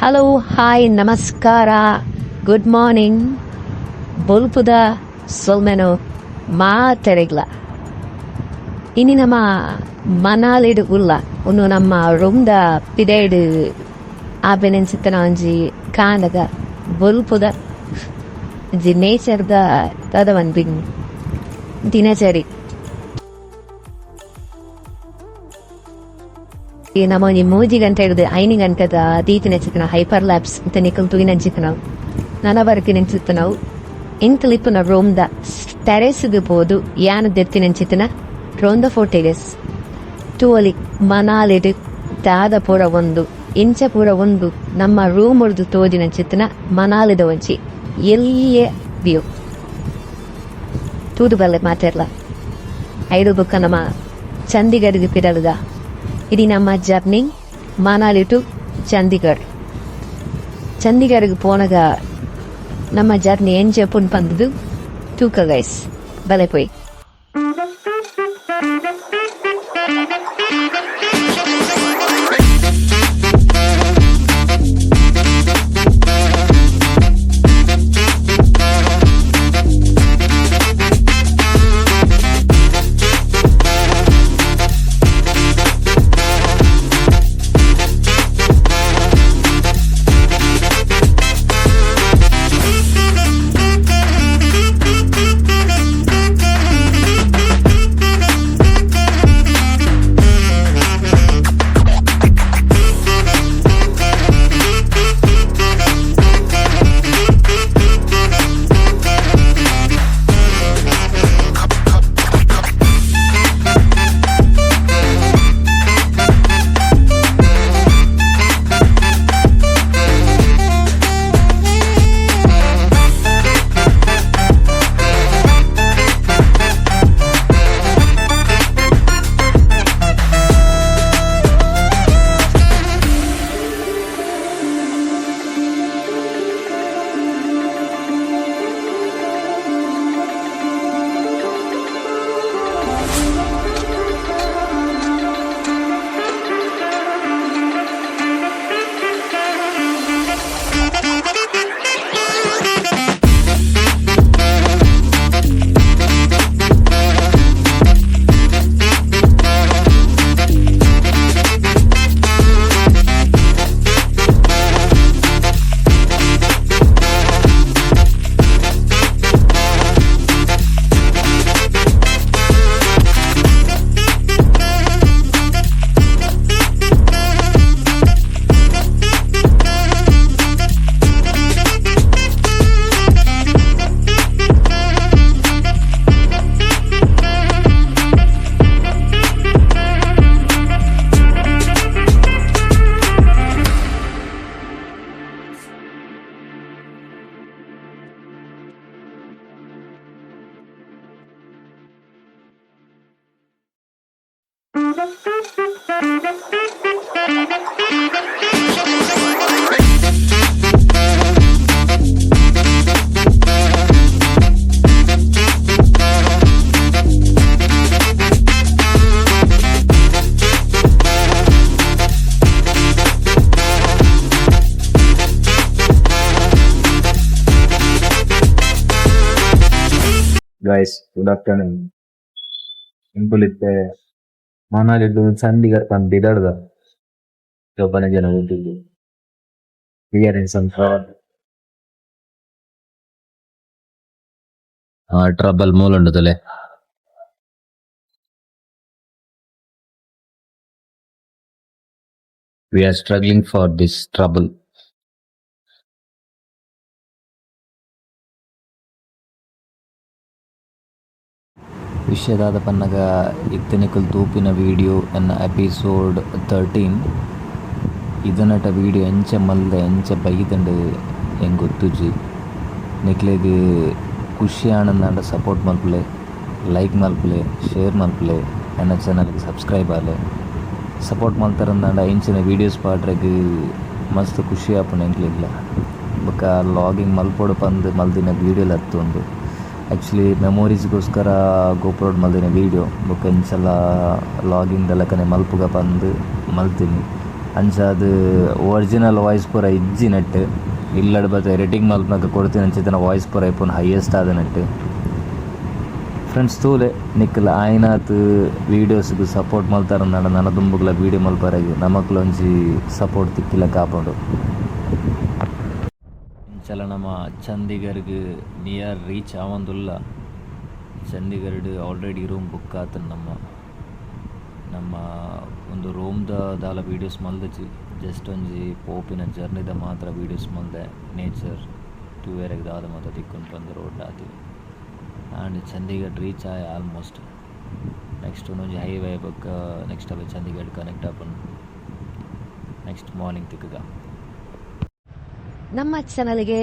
Hello, hi, ನಮಸ್ಕಾರ, good morning. ಬೊಲ್ಪುದ ಸೊಲ್ಮೆನು ಮಾತೆರೆಗ್ಲ ಇನಿ ನಮ್ಮ ಮನಾಲಿಡ್ ಉಲ್ಲ ಉನ್ನು ನಮ್ಮ ರೊಂದ ಪಿದೈಡ್ ಆಪೆನೆನ್ಸಿತ್ತನ ಒಂಜಿ ಕಾಂಡದ ಬೊಲ್ಪುದ ಒಂಜಿ ನೇಚರ್ದ ತದವನ್ ಬಿನ್ ದಿನಚರಿ ನಮ್ಮ ಒಂಜಿ 3 ಗಂಟೆ ಹಿಡಿದು 5 ಗಂಟೆದ ದೀಪಿನ ಚಿತ್ತನ ಹೈಪರ್ ಲ್ಯಾಬ್ಸ್ ಅಂತ ನಿಕಲ್ ತುಗಿನ ಚಿತ್ತನವು ನನವರೆಗಿನ ಚಿತ್ತನವು ಇಂತಲಿಪ್ಪನ ರೋಮ್ದ ಟೆರೆಸ್ಗೆ ಬೋದು ಯಾನ ದೆತ್ತಿನ ಚಿತ್ತನ ರೋಂದ ಫೋಟೆಗೆಸ್ ಟೂಲಿ ಮನಾಲಿಡ್ ತಾದ ಪೂರ ಒಂದು ಇಂಚ ಪೂರ ಒಂದು ನಮ್ಮ ರೂಮ್ ಉಡ್ದು ತೋದಿನ ಚಿತ್ತನ ಮನಾಲಿದ ಒಂಚಿ ಎಲ್ಲಿಯೇ ವ್ಯೂ ತೂದು ಬಲ್ಲೆ ಮಾತಾಡ್ಲ ಐದು ಬುಕ್ಕ ನಮ್ಮ ಚಂಡೀಗಢ್ಗೆ ಪಿರಲ್ದ ಇದು ನಮ್ಮ ಜರ್ನಿ ಮನಾಲಿ ಟು ಚಂಡೀಗಢ್. ಚಂಡೀಗಢ್ಗೆ ಪೋನಾಗ ನಮ್ಮ ಜರ್ನಿ ಏನ್ ಚೆಪ್ಪುನ್ ಬಂದದು ತೂಕ ಗೈಸ್ ಬಲೆ ಪೋಯ್. Guys, good afternoon. Simple itte Manalidu Chandigarh Pandidada. Jobana jana hotidu. We are in some trouble ಮೂಲುಂಡುತ್ತಲೆ. We are struggling for this trouble. ವಿಷಯದಾದ Pannaga ಇತ್ತನಿಕಲ್ ತೂಪಿನ video ಎನ್ನ ಎಪಿಸೋಡ್ 13 ಇದನ್ನಟ ವಿಡಿಯೋ ಎಂಚ ಮಲ್ದ ಎಂಚ ಬೈದಂಡು ಹೆಂಗೆ ಗೊತ್ತುಜಿ ನಿಕ್ಲೆಗ್ ಖುಷಿ ಆನಂದ ಸಪೋರ್ಟ್ ಮಲ್ಪಲೆ, ಲೈಕ್ ಮಲ್ಪಲೆ, ಶೇರ್ ಮಲ್ಪಲೆ, ನನ್ನ ಚಾನಲ್ಗೆ ಸಬ್ಸ್ಕ್ರೈಬ್ ಆಲೆ support ಮಲ್ತಾರಂದಾಂಡ ಇಂಚಿನ videos ಪಾಡ್ರೆಗ್ ಮಸ್ತ್ ಖುಷಿ ಆಪುಂಡು ಎಂಕ್ಲೆಗ್ಲ ಬೊಕ್ಕ ಲಾಗಿಂಗ್ ಮಲ್ಪೋಡು ಪಂದು ಮಲ್ದಿನ ವೀಡಿಯೋಲು ಹತ್ತೊಂದು ಆ್ಯಕ್ಚುಲಿ ಮೆಮೊರೀಸ್ಗೋಸ್ಕರ ಗೋಪ್ರೋಡ್ ಮಲ್ದಿನ ವೀಡಿಯೋ ಬೊಕ್ಕ ಇಂಚೆಲ್ಲ ಲಾಗಿಂಗ್ದೆಲ್ಲ ಕನೆ ಮಲ್ಪುಗ ಬಂದು ಮಲ್ತೀನಿ ಅಂಚ ಅದು ಒರಿಜಿನಲ್ ವಾಯ್ಸ್ ಪೂರ ಇಜ್ಜಿನಟ್ಟು ಇಲ್ಲಡ್ ಬತ್ತೆ ಎಡಿಟಿಂಗ್ ಮಲ್ಪನಕ ಕೊಡ್ತೀನಿ ಅಂಚಿತ್ತಿನ ವಾಯ್ಸ್ ಪೂರ ಇಪ್ಪುನು ಹೈಯೆಸ್ಟ್ ಆದನಟ್ಟು. ಫ್ರೆಂಡ್ಸ್ ತೂಲೆ ನಿಕ್ಕಲ ಆಯ್ನಾತ್ ವೀಡಿಯೋಸ್ಗೆ ಸಪೋರ್ಟ್ ಮಲ್ತಾರ ನನ್ನ ದುಂಬುಗ್ಲ ವೀಡಿಯೋ ಮಲ್ಪರಾಗಿ ನಮಕ್ಲೊಂಜಿ ಸಪೋರ್ಟ್ ತಿಕ್ಕಿಲ್ಲ ಕಾಪಾಡು. ಇಂಚಲ ನಮ್ಮ ಚಂದಿಗರ್ಗೆ ನಿಯರ್ ರೀಚ್ ಆವಂದುಲ್ಲ. ಚಂದಿಗರ್ಡ್ ಆಲ್ರೆಡಿ ರೂಮ್ ಬುಕ್ ಆತನ ನಮ್ಮ ಒಂದು ರೂಮ್ದಾಲ ವೀಡಿಯೋಸ್ ಮಲ್ದಜಿ ಜಸ್ಟ್ ಒಂಜಿ ಪೋಪಿನ ಜರ್ನಿದ ಮಾತ್ರ ವೀಡಿಯೋಸ್ ಮಲ್ದೆ. ನೇಚರ್ ಟೂವೇರೆಗೆ ದಾದ ಮಾತ ತಿಕ್ಕೊಂಡು ಬಂದು ರೋಡ್ ಆತೀವಿ ಆ್ಯಂಡ್ ಚಂಡೀಗಢ ರೀಚ್ ಆಯ ಆಲ್ಮೋಸ್ಟ್. ನೆಕ್ಸ್ಟ್ ಒಂದೊಂದು ಹೈವೇ ಬೊಕ್ಕ ನೆಕ್ಸ್ಟ್ ಅವೆ ಚಂಡೀಗಢ ಕನೆಕ್ಟ್ ಆಪನ್ ನೆಕ್ಸ್ಟ್ ಮಾರ್ನಿಂಗ್ ತಿಕ್ಕಗ. ನಮ್ಮ ಚಾನಲ್ಗೆ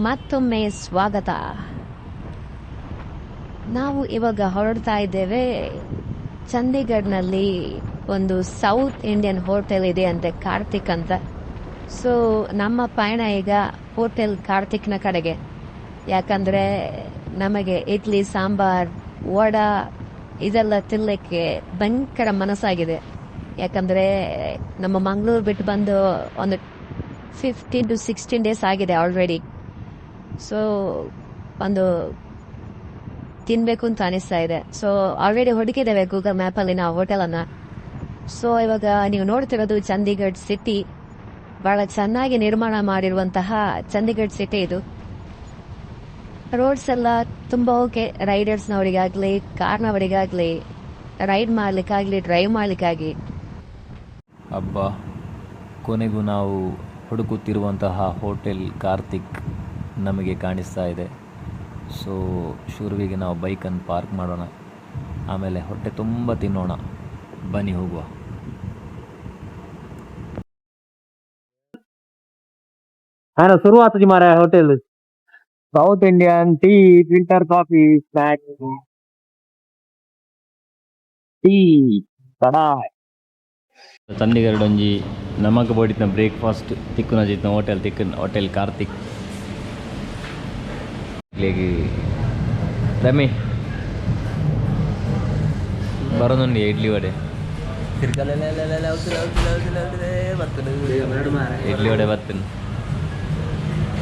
ಮತ್ತೊಮ್ಮೆ ಸ್ವಾಗತ. ನಾವು ಇವಾಗ ಹೊರಡ್ತಾ ಇದ್ದೇವೆ. ಚಂಡೀಗಢ್ನಲ್ಲಿ ಒಂದು ಸೌತ್ ಇಂಡಿಯನ್ ಹೋಟೆಲ್ ಇದೆ ಅಂತೆ, ಕಾರ್ತಿಕ್ ಅಂತ. ಸೊ ನಮ್ಮ ಪಯಣ ಈಗ ಹೋಟೆಲ್ ಕಾರ್ತಿಕ್ನ ಕಡೆಗೆ. ಯಾಕಂದರೆ ನಮಗೆ ಇಡ್ಲಿ, ಸಾಂಬಾರ್, ವಡಾ ಇದೆಲ್ಲ ತಿನ್ನಲಿಕ್ಕೆ ಭಯಂಕರ ಮನಸ್ಸಾಗಿದೆ. ಯಾಕಂದರೆ ನಮ್ಮ ಮಂಗಳೂರು ಬಿಟ್ಟು ಬಂದು ಒಂದು 15 to 16 days ಆಗಿದೆ ಆಲ್ರೆಡಿ. ಸೊ ಒಂದು ತಿನ್ನಬೇಕು ಅಂತ ಅನಿಸ್ತಾ ಇದೆ. ಸೊ ಆಲ್ರೆಡಿ ಹುಡುಕಿದ್ದೇವೆ ಗೂಗಲ್ ಮ್ಯಾಪಲ್ಲಿ ನಾವು ಹೋಟೆಲನ್ನು. ಸೊ ಇವಾಗ ನೀವು ನೋಡ್ತಿರೋದು ಚಂಡೀಗಢ ಸಿಟಿ. ಭಾಳ ಚೆನ್ನಾಗಿ ನಿರ್ಮಾಣ ಮಾಡಿರುವಂತಹ ಚಂಡೀಗಢ ಸಿಟಿ ಇದು. ರೋಡ್ಸ್ ಎಲ್ಲ ತುಂಬ ಓಕೆ, ರೈಡರ್ಸ್ನವರಿಗಾಗಲಿ, ಕಾರ್ನವರಿಗಾಗಲಿ, ರೈಡ್ ಮಾಡಲಿಕ್ಕಾಗಲಿ, ಡ್ರೈವ್ ಮಾಡಲಿಕ್ಕಾಗಿ. ಹಬ್ಬ ಕೊನೆಗೂ ನಾವು ಹುಡುಕುತ್ತಿರುವಂತಹ ಹೋಟೆಲ್ ಕಾರ್ತಿಕ್ ನಮಗೆ ಕಾಣಿಸ್ತಾ ಇದೆ. ಸೊ ಶುರುವಿಗೆ ನಾವು ಬೈಕನ್ನು ಪಾರ್ಕ್ ಮಾಡೋಣ, ಆಮೇಲೆ ಹೊಟ್ಟೆ ತುಂಬ ತಿನ್ನೋಣ. ಬನ್ನಿ ಹೋಗುವ. ಶುರುವಾತ ಮಾರ hotel south Indian tea, filter coffee, snacks, tea Kadai. Chandigarh ಒಂಜಿ ನಮಕ್ ಬೋಡಿನ ಬ್ರೇಕ್ಫಾಸ್ಟ್ ತಿಕ್ಕುನ ಜಿತ್ನ ಹೋಟೆಲ್ ಕಾರ್ತಿಕ್. ರಮಿ ಬರೋದುಂಡಿ ಇಡ್ಲಿ ವಡೆ, ಇಡ್ಲಿ ವಡೆ ಬರ್ತೇನೆ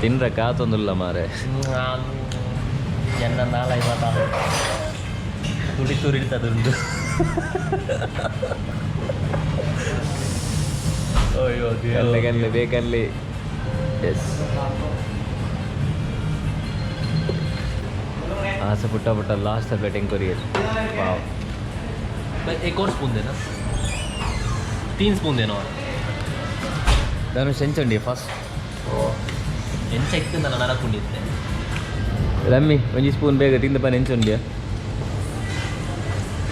ತಿನ್ರ ಕಾತೊಂದಿಲ್ಲ ಮಾರೆ. ಜನ ನಾಳ ಇವತ್ತ ತುಳಿತುರಿಡ್ತದುಂಟು. ಅಲ್ಲಿಗಲ್ಲಿ ಬೇಕಲ್ಲಿ. ಎಸ್ आसे पुट्टा पुट्टा लास्ट प्लेटिंग करिए. वाह भाई एक और स्पून देना, 3 स्पून देना. और ಧನುಷ್ ಎಂಚುಂಡಿ ಫಸ್ಟ್ ಎಂಚ ಇತ್ತಂದಲ್ಲ ನರಕುಂಡಿತ್ತೆ. ರಮ್ಮಿ ಒಂಜಿ ಸ್ಪೂನ್ ಬೇಗ ತಿಂದ ಪನ ಎಂಚುಂಡಿಯ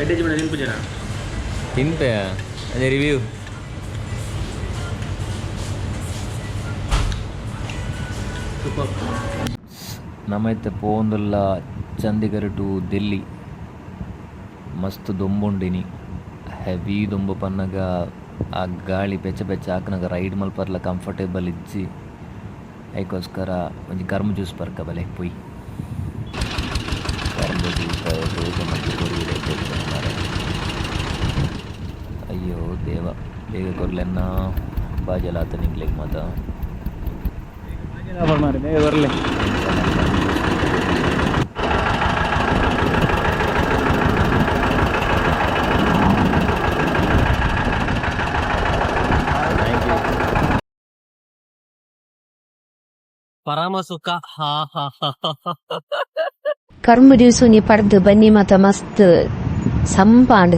ಎಡ್ಡೆಜಿ ಮನೆ ತಿನ್ಪು ಜನ ತಿಂತೆಯ ಅದೇ ರಿವ್ಯೂ. ನಮ್ಮೈತೆ ಪೋಂದುಲ್ಲ ಚಂಡೀಗಢ ಟು ದಿಲ್ಲಿ. ಮಸ್ತ್ ದೊಂಬುಂಡಿನಿ, ಹೆವಿ ದೊಂಬು ಪನ್ನಗ ಆ ಗಾಳಿ ಬೆಚ್ಚ ಬೆಚ್ಚ ಹಾಕನಾಗ ರೈಡ್ ಮಲ್ಪರ್ಲ ಕಂಫರ್ಟೇಬಲ್ ಇಜ್ಜಿ. ಅದಕ್ಕೋಸ್ಕರ ಒಂಜಿ ಕರ್ಮ ಜ್ಯೂಸ್ ಬರ್ಕ ಬಲೆ ಪೊಯ್ ಕರ್ಮ ಜ್ಯೂಸ್ ಬೇಗ ಮದ್ದು ಕೊರಿಯಿದೆ. ಅಯ್ಯೋ ದೇವ, ಬೇಗ ಕೊರ್ಲೆನ್ನ ಬಾಜಲ ಆತ ನಿಂಗ್ಲಿಕ್ಕೆ ಮಾತ ಬೇಗ ಬರಲಿ. ಪರಮ ಸುಖ. ಕರ್ಮ ದಿವಸ ನೀ ಪಡೆದು ಬನ್ನಿ ಮತ್ತ ಮಸ್ತ್ ಸಂಪಾಂಡ್.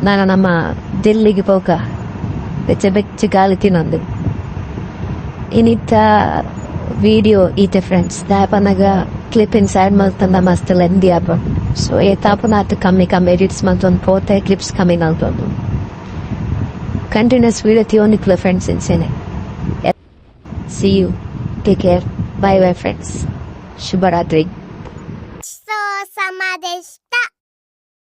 ನಾನು ನಮ್ಮ ದಿಲ್ಲಿಗೆ ಹೋಗ ಬೆಚ್ಚ ಬೆಚ್ಚ ಗಾಳಿ ತಿನ್ನೊಂದು ಇನ್ನಿತ್ತ ವಿಡಿಯೋ ಈತೆ ಫ್ರೆಂಡ್ಸ್ ದಾಪನಾಗ ಕ್ಲಿಪ್ ಇನ್ಸೈಡ್ ಮಲ್ತಂದ ಮಸ್ತ್ ಲೆಂದಿ ಆಪ. ಸೊ ಏ ತಾಪನಾಥ ಕಮ್ಮಿ ಎಡಿಟ್ಸ್ ಮಲ್ತೊಂದು ಪೋತೆ ಕ್ಲಿಪ್ಸ್ ಕಮ್ಮಿ ನಲ್ತೊಂದು ಕಂಟಿನ್ಯೂಸ್ ವಿಡಿಯೋ ತಿಯೋನಿಕ್ಲ ಫ್ರೆಂಡ್ಸ್ ಇನ್ಸೇನೆ. See you. Take care. Bye bye friends. Shubharatri. So, sama deshita.